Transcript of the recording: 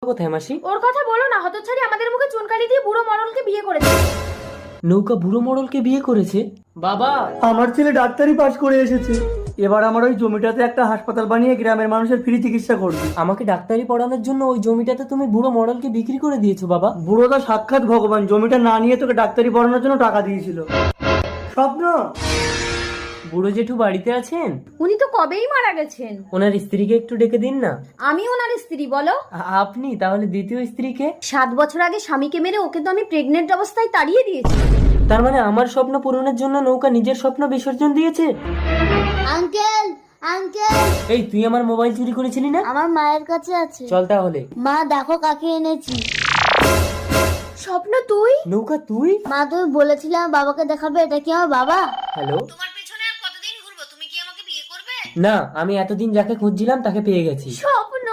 কোথায় মাসি? ওর কথা বলো না, হতচ্ছাড়ি আমাদের মুখে চুনকালি দিয়ে বুড়ো মরলকে বিয়ে করেছে। নৌকা বুড়ো মোড়লকে বিয়ে করেছে? বাবা, আমার ছেলে ডাক্তারি পাশ করে এসেছে, এবার আমার ওই জমিটাতে একটা হাসপাতাল বানিয়ে গ্রামের মানুষের ফ্রি চিকিৎসা করবে। আমাকে ডাক্তারি পড়ানোর জন্য ওই জমিটাতে তুমি বুড়ো মোড়লকে বিক্রি করে দিয়েছো বাবা? বুড়োটা সাক্ষাৎ ভগবান, জমিটা না নিয়ে তোকে ডাক্তারি পড়ানোর জন্য টাকা দিয়েছিল। স্বপ্ন, বুড়ো জেঠু বাড়িতে আছেন? উনি তো কবেই মারা গেছেন। ওনার স্ত্রীকে একটু ডেকে দিন না। আমি ওনার স্ত্রী, বলো। আপনি তাহলে দ্বিতীয় স্ত্রীকে? 7 বছর আগে স্বামীকে মেরে ওকে তো আমি প্রেগনেন্ট অবস্থায় তাড়িয়ে দিয়েছি। তার মানে আমার স্বপ্ন পূরণের জন্য নৌকা নিজের স্বপ্ন বিসর্জন দিয়েছে? আঙ্কেল আঙ্কেল, এই তুই আমার মোবাইল চুরি করেছিলি না? আমার মায়ের কাছে আছে। চল তাহলে। মা দেখো কাকে এনেছি। স্বপ্ন তুই? নৌকা তুই? মা তুমি বলেছিলে আমার বাবাকে দেখাবে, এটা কি আমার বাবা? হ্যালো। তোমার পেছনে আর কতদিন ঘুরবো? তুমি কি আমাকে বিয়ে করবে? না, আমি এতদিন যাকে খুঁজছিলাম তাকে পেয়ে গেছি। স্বপ্ন।